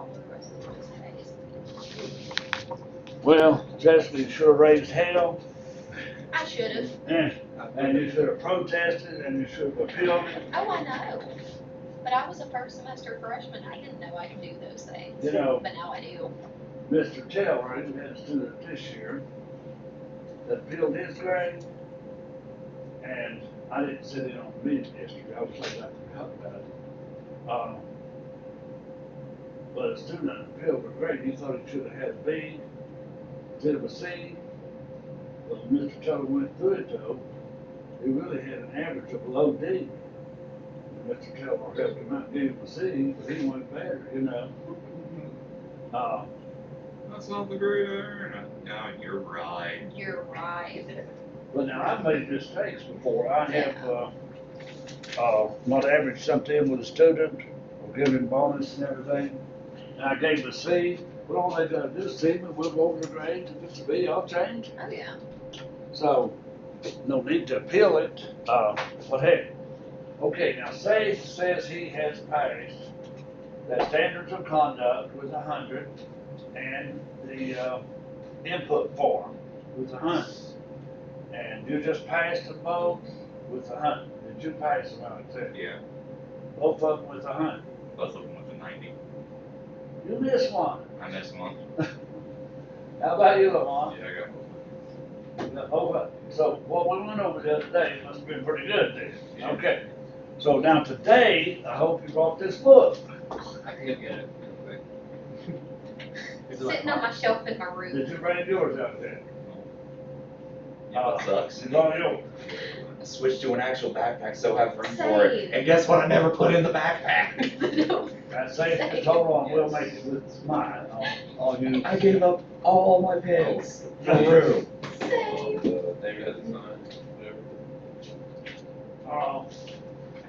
all the rest of the days. Well, Jessica, you sure raised hell, I should have. and you should have protested, and you should have appealed it. Oh, I know. But I was a first semester freshman. I didn't know I could do those things. You know, But now I do. Mr. Taylor, who had a student this year, that appealed his grade, and I didn't sit in on the meeting yesterday, I was like, I forgot about it. But a student appealed her grade, he thought he should have had a B instead of a C. But when Mr. Taylor went through it though, he really had an average of below D. And Mr. Taylor helped him out, gave him a C, but he went better, you know. That's not the grade I earned. No, you're right. You're right. But now I've made mistakes before. I have not averaged something with a student or given bonus and everything. And I gave a C. But all they gotta do is see me, we'll go over the grade. If it's a B, I'll change. Oh, yeah. So, no need to appeal it. But hey, okay, now say says he has passed the standards of conduct was 100 and the input form was 100. And you just passed them both with 100. Did you pass them out there? Yeah, Both of them with 100. both of them with a 90. You missed one. I missed one. How about you, Lamont? Yeah, I got both. Oh, so what we went over the other day must have been pretty good then. Yeah. Okay. So now today, I hope you brought this book. I can go get it real quick. Is it Sitting on my shelf in my room. Did you bring yours out there? Yeah, that sucks. It's all yours. I switched to an actual backpack, so have room for it. Same. And guess what? I never put in the backpack. No. I say, hold on, we'll make it with mine. I'll use. I gave up all my pens for Oh. room. Same. David has a sign, whatever.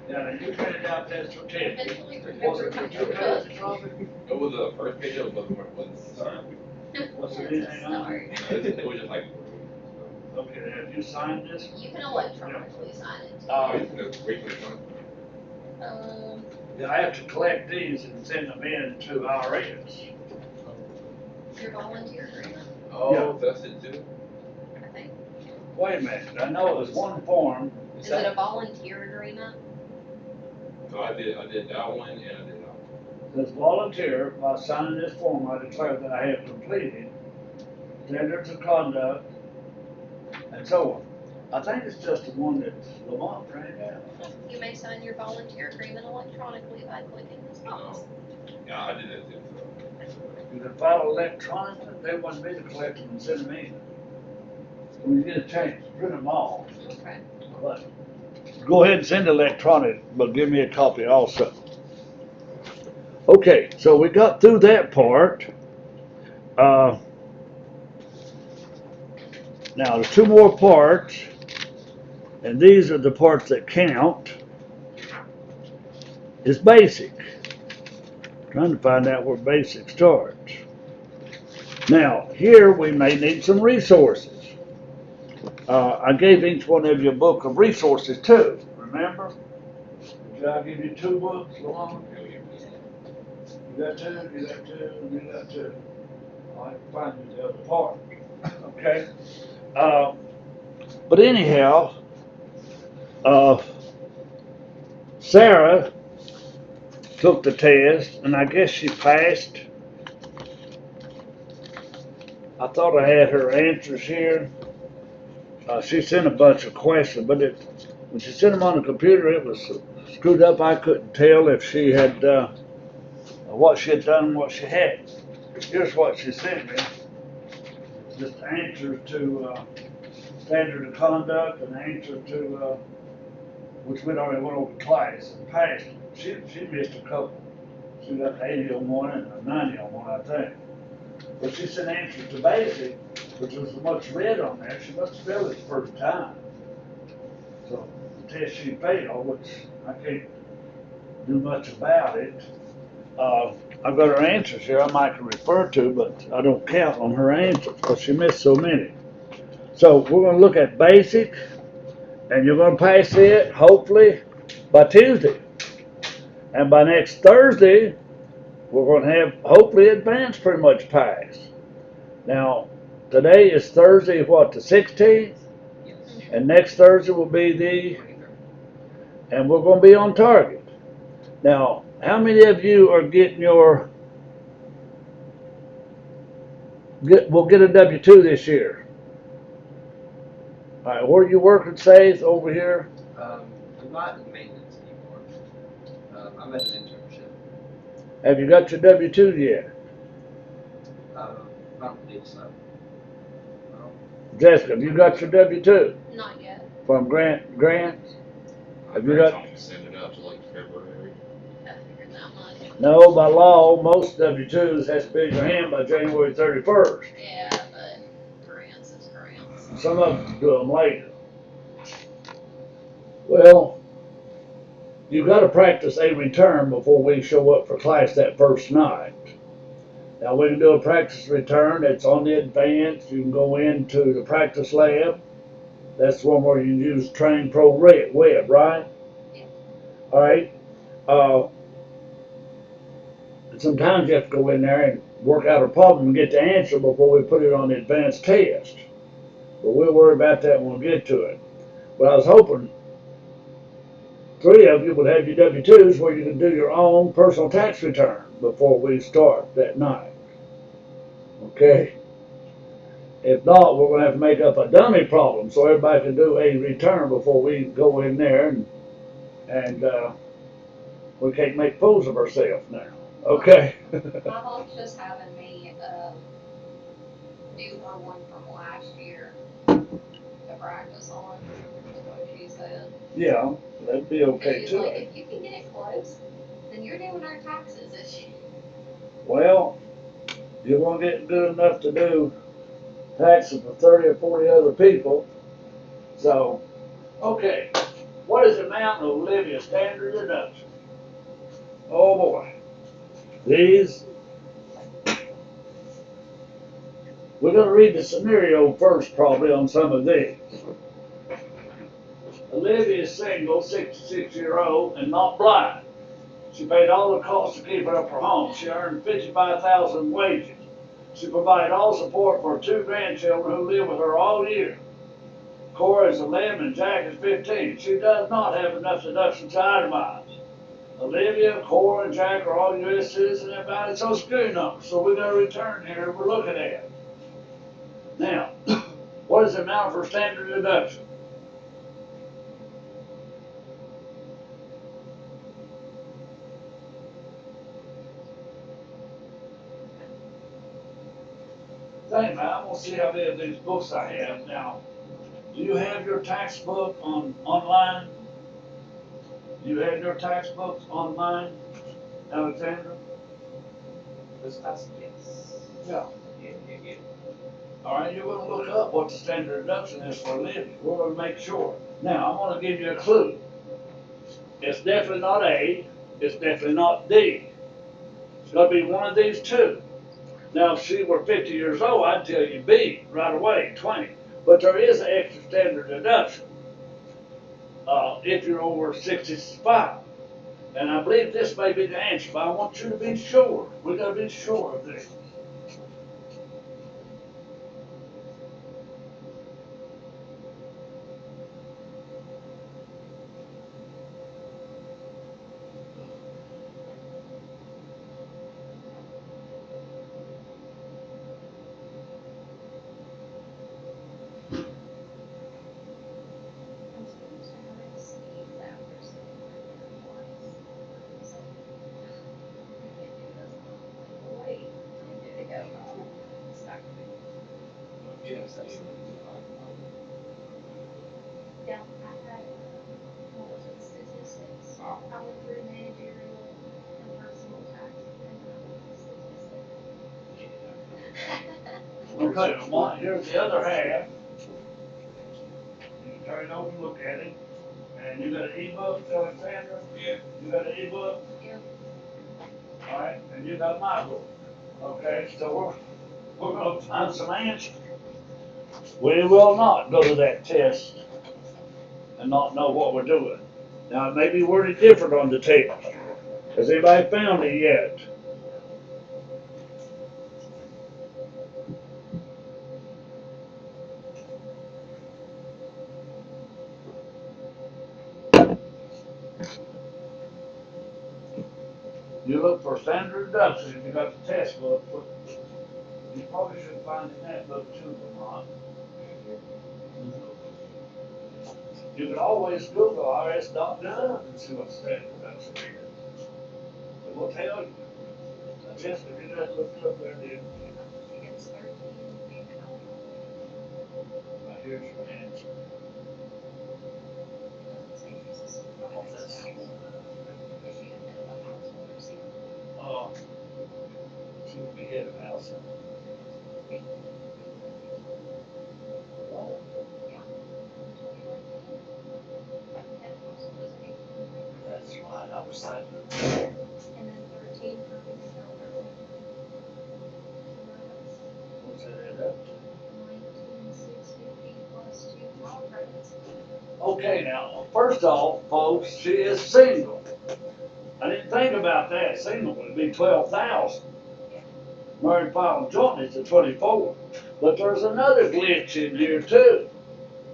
Yeah, you printed out that certificate. Eventually Was remember it my two book. pages of it? It was the first page of the book where it wasn't signed. What's the It's a name on start. It was just like. Okay, have you signed this? You can electronically sign it. Yeah, I have to collect these and send them in to IRS. Your volunteer agreement, Oh, that's it too? I think. Wait a minute, I know there's one form. Is it a volunteer agreement? So I did that one and I did that one. Says volunteer, by signing this form, I declare that I have completed standards of conduct and so on. I think it's just the one that Lamont printed out. You may sign your volunteer agreement electronically by clicking this box. Yeah, I did that too, so. You can file electronically, they want me to collect them and send them in. When you get a chance, print them all. Okay. But go ahead and send electronic, but give me a copy also. Okay, so we got through that part. Now there's two more parts, and these are the parts that count. It's basic. Trying to find out where basic starts. Now, here we may need some resources. I gave each one of you a book of resources too, remember? Did I give you 2 books, Lamont? You got 2, you got 2, and you got 2. I can find you the other part, okay? But anyhow, Sarah took the test, and I guess she passed. I thought I had her answers here. She sent a bunch of questions, but when she sent them on the computer, it was screwed up. I couldn't tell if she had what she had done and what she had. Here's what she sent me. Just answers to standard of conduct and answer to which we'd already went over twice and passed. She missed a couple. She got 80 on one and a 90 on one, I think. But she sent answers to basic, which was much red on there. She must have failed it the first time. So the test she failed, which I can't do much about it. I've got her answers here I might can refer to, but I don't count on her answers because she missed so many. So we're going to look at basic, and you're going to pass it, hopefully, by Tuesday. And by next Thursday, we're gonna have, hopefully advance pretty much passed. Now, today is Thursday, what, the 16th? Yes. And next Thursday will be and we're gonna be on target. Now, how many of you are getting will get a W-2 this year? All right, where are you working, Faith, over here? I'm not in maintenance anymore. I'm at an internship. Have you got your W-2 yet? I don't believe so. No. Jessica, have you got your W-2 Not yet. from Grants? Have you Grant got- told me to send it up to like February. I figured that much. No, by law, most W-2s has to be in your hand by January 31st. Yeah, but grants is grants. Some of them do them later. Well, you gotta practice a return before we show up for class that first night. Now, we can do a practice return, it's on the advance, you can go into the practice lab. That's the one where you use Train Pro Web, right? Yeah. Alright, sometimes you have to go in there and work out a problem and get the answer before we put it on the advanced test. But we'll worry about that when we get to it. But I was hoping 3 of you would have your W-2s where you can do your own personal tax return before we start that night. Okay? If not, we're gonna have to make up a dummy problem so everybody can do a return before we go in there and we can't make fools of ourselves now. Okay? My mom's just having me, do her one from last year to practice on, is what she said. Yeah, that'd be okay She's too. like, if you can get it close, then you're doing our taxes this year. Well, you're gonna get good enough to do taxes for 30 or 40 other people. So, okay, what is the amount of Olivia's standard deduction? Oh boy. These, we're gonna read the scenario first probably on some of these. Olivia is single, 66-year-old, and not blind. She paid all the costs to keep up her home. She earned $55,000 wages. She provided all support for her 2 grandchildren who live with her all year. Cora is 11 and Jack is 15. She does not have enough deductions to itemize. Olivia, Cora, and Jack are all U.S. citizens and have valid social security numbers. So we got a return here we're looking at. Now, what is the amount of her standard deduction? Think, man, I'm gonna see how many of these books I have now. Do you have your tax book online? Do you have your tax books online, Alexandra? This past, yes. Yeah. Yeah. All right, you're gonna look up what the standard deduction is for a living. We're gonna make sure. Now, I'm gonna give you a clue. It's definitely not A, it's definitely not D. It's gonna be one of these 2. Now, if she were 50 years old, I'd tell you B right away, 20. But there is an extra standard deduction if you're over 65. And I believe this may be the answer, but I want you to be sure. We gotta be sure of this. I'm supposed to have it Steve's after sitting right there twice. So, I can't do this. Wait, I need to go home. Stuck me. Yes, Yeah, I had, what was it, statistics? Ah. I went through managerial and personal tax and then I went to statistics. Okay, well, here's the other half. You can turn it over and look at it. And you got an e-book, Alexandra? Yeah. You got an e-book? Yeah. All right, and you got my book. Okay, so we're gonna find some answers. We will not go to that test and not know what we're doing. Now, it may be worded different on the test. Has anybody found it yet? You look for standard deduction, if you got the test book, but you probably should find in that book too, Vermont. You can always Google rs.gov and see what standard deduction is. It will tell you. I just, if you just looked up there, dude, She gets 13 being an right here's your answer. It doesn't say she's a supervised spouse. Is she a head of a household or single? Uh, she would be head of household. Yeah. 2019. Head of household is 18. That's right, I was thinking. And then 13 for being an elder. What's that add up to? 19,650 plus 2 child credits. Okay, now, first off, folks, she is single. I didn't think about that. Single would be 12,000. Married, filed, joint is at 24. But there's another glitch in here too.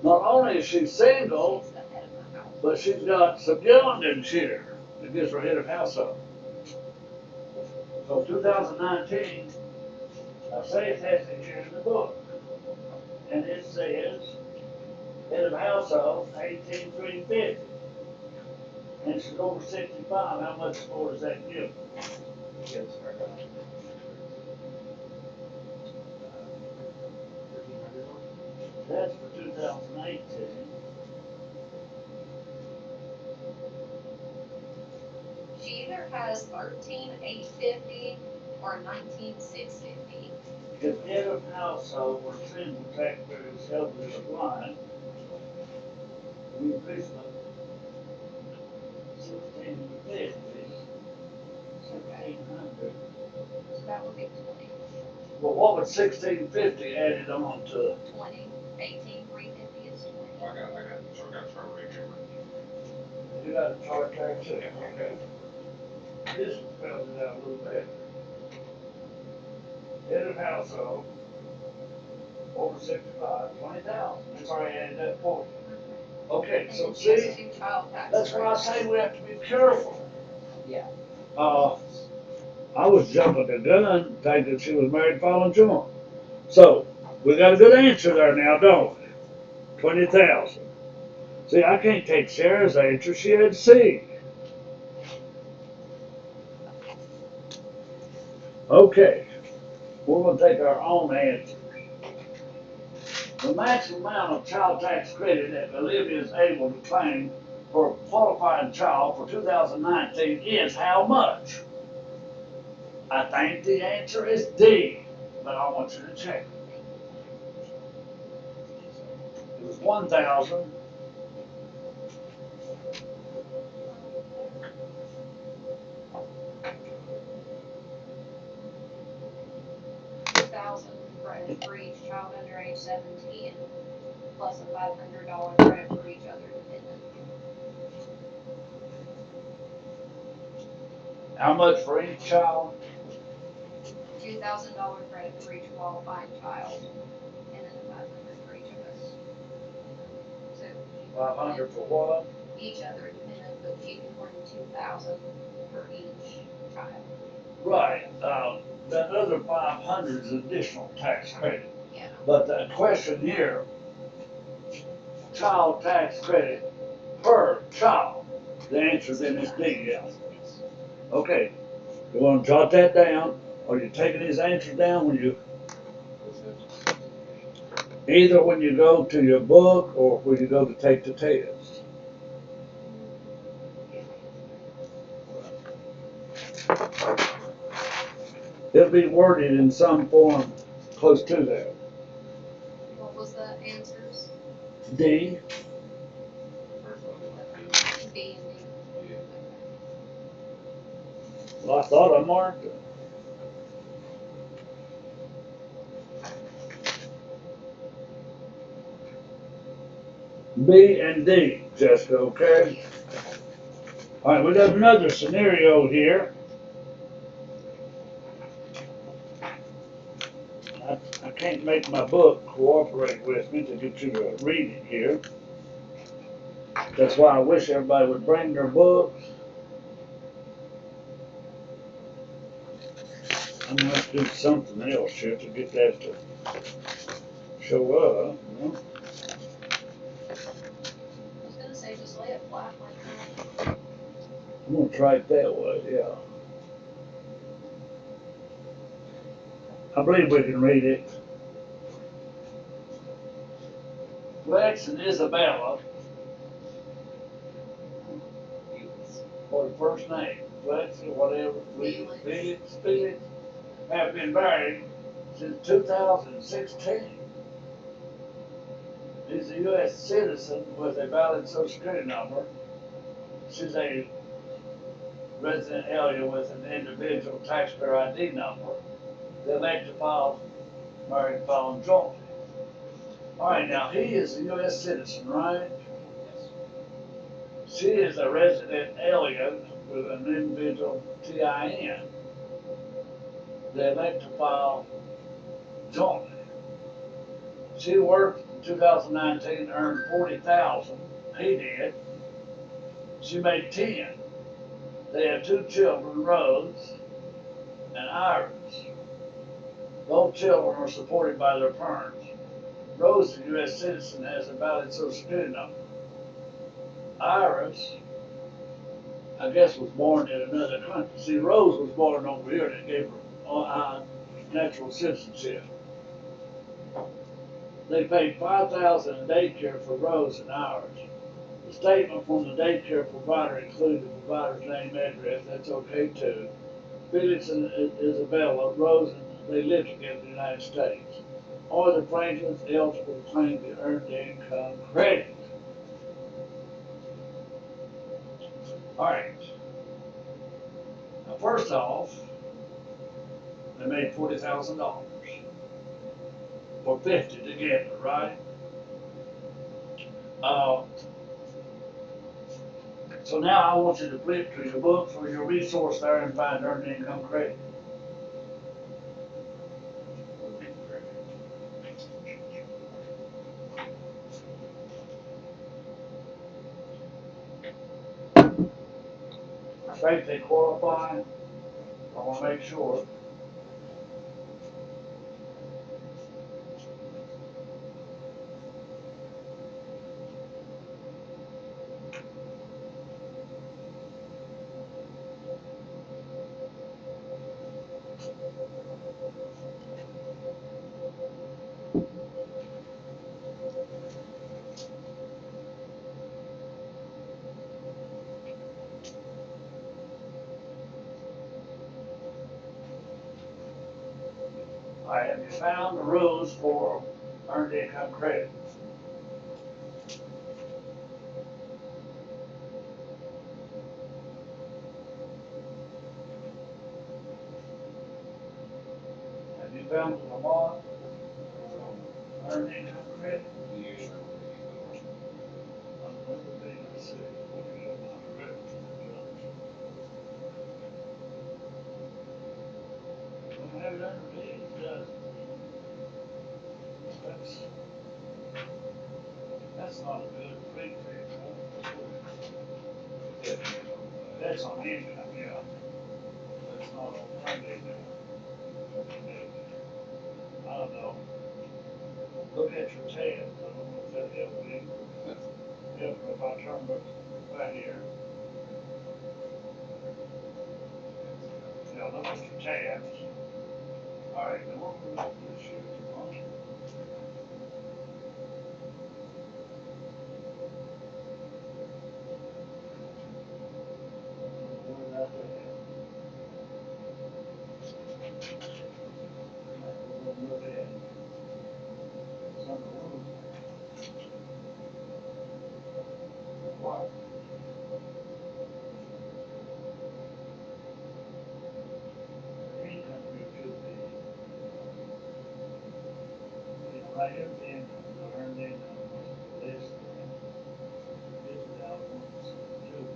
Not only is she single, She's the head of the house. but she's got some youngins here. That gives her head of household. So 2019, I say it has it here in the book. And it says, head of household, 18,350. And she's over 65, how much more does that give? Yes, sir. 1,300. That's for 2018. She either has 13,850 or 19,650. If head of household or single taxpayer is held as a blind, we increase it 1,650, 1,600. So that would be 20. Well, what would 1,650 added on to? 20. 18,350 is 20. I got a chart right here. You got a chart there too, okay? This one spells it out a little better. Head of household, over 65, 20,000. That's already added that for you. Okay, And so then she has see, 2 child tax that's why I credits. say we have to be careful. Yeah. I was jumping the gun thinking she was married, filing joint. So, we got a good answer there now, don't we? 20,000. See, I can't take Sarah's answer, she had C. Okay, we're gonna take our own answer. The maximum amount of child tax credit that Olivia is able to claim for a qualifying child for 2019 is how much? I think the answer is D, but I want you to check. It was 1,000. $2,000 credit for each child under age 17, plus a $500 credit for each other dependent. How much for each child? $2,000 credit for each qualifying child, and then a $500 for each of us. So 500 for what? each other dependent, but she can claim 2,000 for each child. Right, that other 500 is additional tax credit. Yeah. But the question here, child tax credit per child. The answer then is D, yeah. Okay, you wanna jot that down? Are you taking his answer down when you, either when you go to your book or when you go to take the test? It'll be worded in some form close to that. What was the answers? D, First one was B and D. yeah. well, I thought I marked it. B and D, Jessica, okay? All right, we got another scenario here. I can't make my book cooperate with me to get you to read it here. That's why I wish everybody would bring their books. I'm gonna have to do something else here to get that to show up, you know? I was gonna say, just lay it flat like that. I'm gonna try it that way, yeah. I believe we can read it. Lex and Isabella, for the first name, Lex or whatever, Felix, have been married since 2016. He's a U.S. citizen with a valid Social Security number. She's a resident alien with an individual taxpayer ID number. They elect to file married filing jointly. All right, now he is a U.S. citizen, right? Yes. She is a resident alien with an individual TIN. They elect to file jointly. She worked in 2019, earned 40,000. He did. She made 10. They have two children, Rose and Iris. Both children are supported by their parents. Rose, a U.S. citizen, has a valid Social Security number. Iris, I guess, was born in another country. See, Rose was born over here. They gave her natural citizenship. They paid 5,000 in daycare for Rose and Iris. The statement from the daycare provider included the provider's name, address. That's okay too. Felix and Isabella, Rose, and they live together in the United States. Are the Franklins eligible to claim the earned income credit? All right. Now, first off, they made $40,000 for 50 together, right? Uh, so now I want you to flip to your books or your resource there and find earned income credit. I think they qualify. I want to make sure. I have you found the rules for earned income credit. Have you found the Lamont earned income credit? Let's see. What is it? Don't have it underneath, does it? That's not a good free trade. That's on income, yeah. That's not on Monday there. I don't know. Look at your tabs. I don't know if that helped me. If I turn right here. Yeah, look at your tabs. All right, now what we're going to do here. Where that at? We're going to look at some of the rules. What? Income here should be. Right here, the income, the earned income, this, this is out one, two,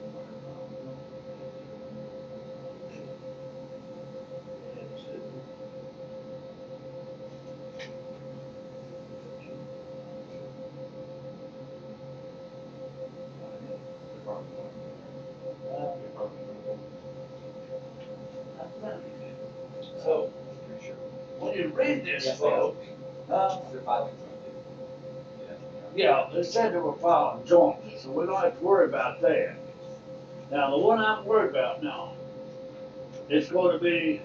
and two. didn't read this, Yes, they are. folks. Huh? They're filing something. Yeah, they said they were filing jointly, so we don't have to worry about that. Now, the one I'm worried about now, it's gonna be,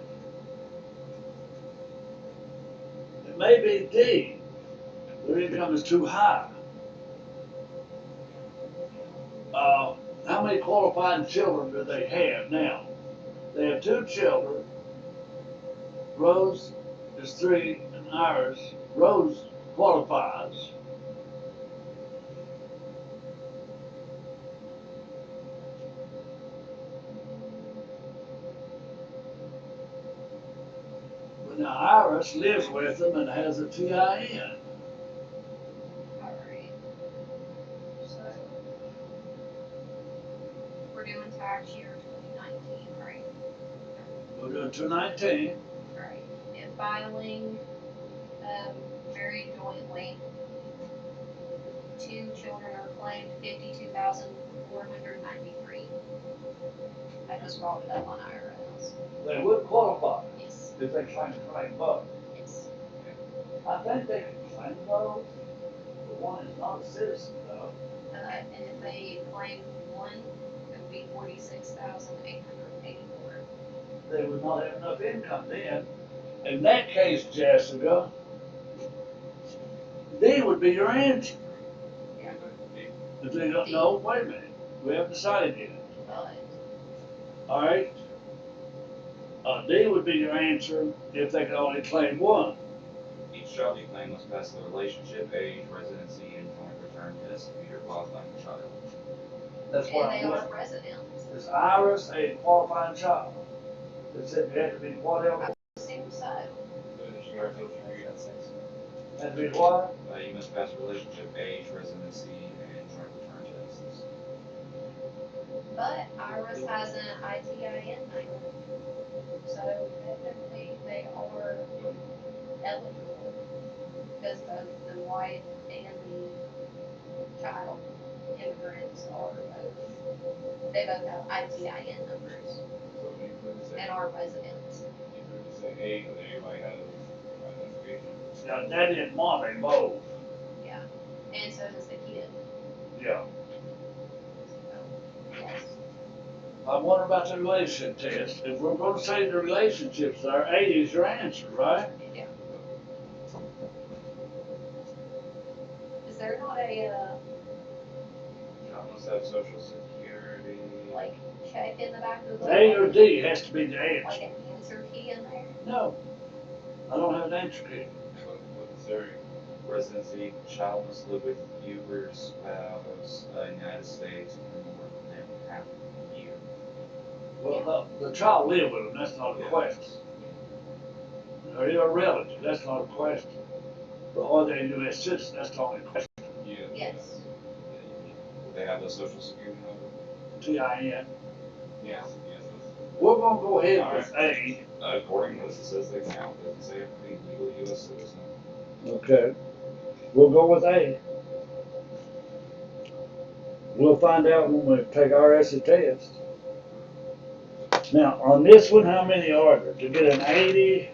it may be D, their income is too high. How many qualifying children do they have now? They have 2 children. Rose is 3, and Iris. Rose qualifies. But now Iris lives with them and has a TIN. Alright. So. We're doing tax year 2019, right? We're doing 219. Right. And filing, married jointly. 2 children are claimed 52,493. I just brought it up on IRS. They would qualify Yes. if they claim both. Yes. I think they can claim both. The one is not a citizen though. And if they claim one, it would be 46,884. They would not have enough income then. In that case, Jessica, D would be your answer. Yeah. If they don't know, wait a minute, we haven't decided yet. But All right? D would be your answer if they can only claim one. Each child you claim must pass the relationship, age, residency, and joint return test to be your qualifying child. That's what and they I'm are with. residents. Is Iris a qualifying child? It said you had to be whatever. Assume so. So she already told you you Had to be what? you must pass relationship, age, residency, and joint return tests. But Iris has an ITIN number. So technically they are eligible because both the wife and the child immigrants are both, they both have ITIN numbers So you could say, and are residents. you could say A, but everybody has identification. Yeah, daddy and mommy both. Yeah. And so does the kid. Yeah. So, yes. I wonder about the relationship test. If we're gonna say the relationships there, A is your answer, right? Yeah. Is there not a, Child must have social security. like, check in the back of the book? A or D has to be the Like answer. an answer key in there? No, I don't have an answer key. What is their residency? Child must live with you or your spouse in the United States for more than half a year. Well, the child live with them, that's not a question. Or you're a relative, that's not a question. But are they a U.S. citizen, that's the only question. Yeah. Yes. They have a social security number. TIN. Yes, yes. We're gonna go ahead with A. According to this, it says they count. Doesn't say have to be legal U.S. citizen. Okay. We'll go with A. We'll find out when we take our essay test. Now, on this one, how many are there? To get an 80,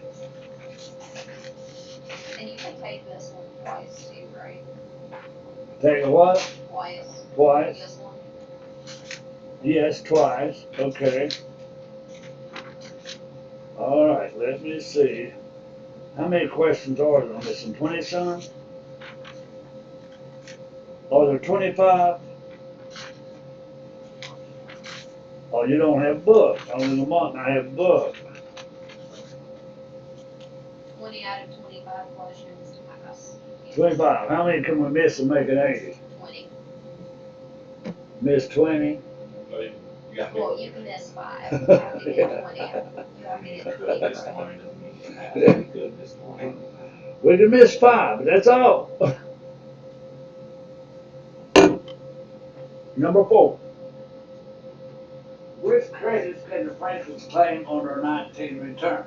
And you can take this one twice too, right? take a what? Twice. Twice? This one. Yes, twice. Okay. All right, let me see. How many questions are there on this one? 20 some? Are there 25? Oh, you don't have book. Only the month I have book. 20 out of 25 questions to pass. 25. How many can we miss and make an 80? 20. Miss 20? But you got to. Well, you can miss 5. You have to get 20. You have to get Good 20. this morning doesn't mean you have to be good this morning. We can miss 5, but that's all. Number 4. Which credits can the Franklins claim on their 19 return?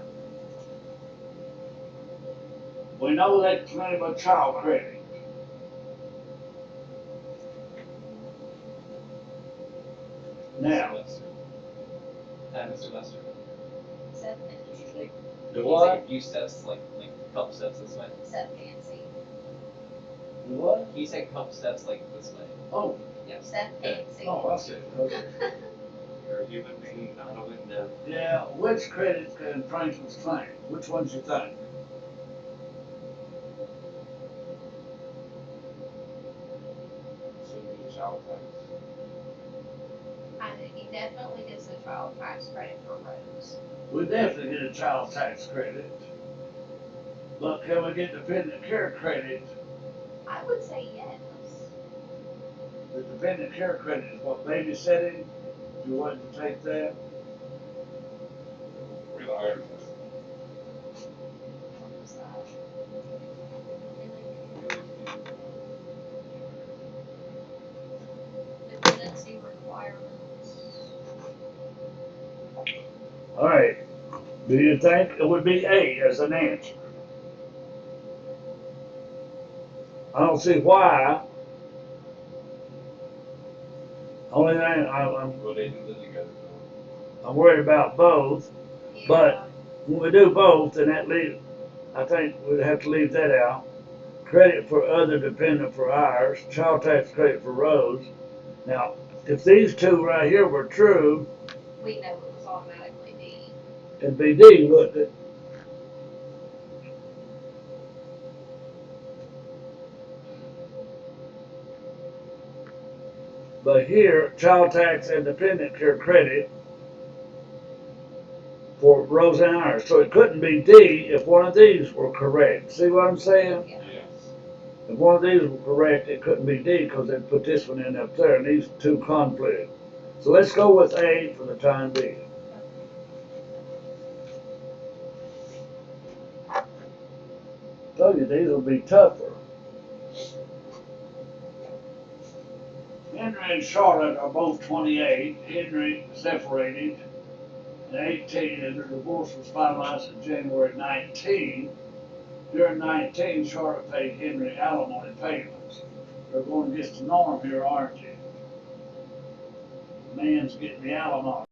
We know they claim a child credit. Now, Time and semester. 750. the what? Few steps, like Couple steps this way. Except fancy. What? Can you say a couple steps like this way? Oh, Except fancy. oh, I see. Okay. You're a human being, not a window. Yeah, which credit can Franklin's claim? Which ones you think? Should be child tax. I think he definitely gets the child tax credit for roads. We definitely get a child tax credit. But can we get dependent care credit? I would say yes. The dependent care credit is what, babysitting? If you wanted to take that? Read the iron test. What was that? Dependency requirements. Alright, do you think it would be A as an answer? I don't see why. Only thing, Well, they do live together I'm worried about both. Yeah. But- When we do both, then that leaves, I think we'd have to leave that out. Credit for other dependent for ours, child tax credit for roads. Now, if these two right here were true, We know it was automatically D. it'd be D, wouldn't it? But here, child tax and dependent care credit for roads and ours. So it couldn't be D if one of these were correct. See what I'm saying? Yeah. though. Yes. If one of these were correct, it couldn't be D because they'd put this one in up there and these two conflict. So let's go with A for the time being. Told you these will be tougher. Henry and Charlotte are both 28. Henry separated in 18 and their divorce was finalized in January 19. During 19, Charlotte paid Henry alimony payments. They're going against the norm here, aren't you? The man's getting the alimony.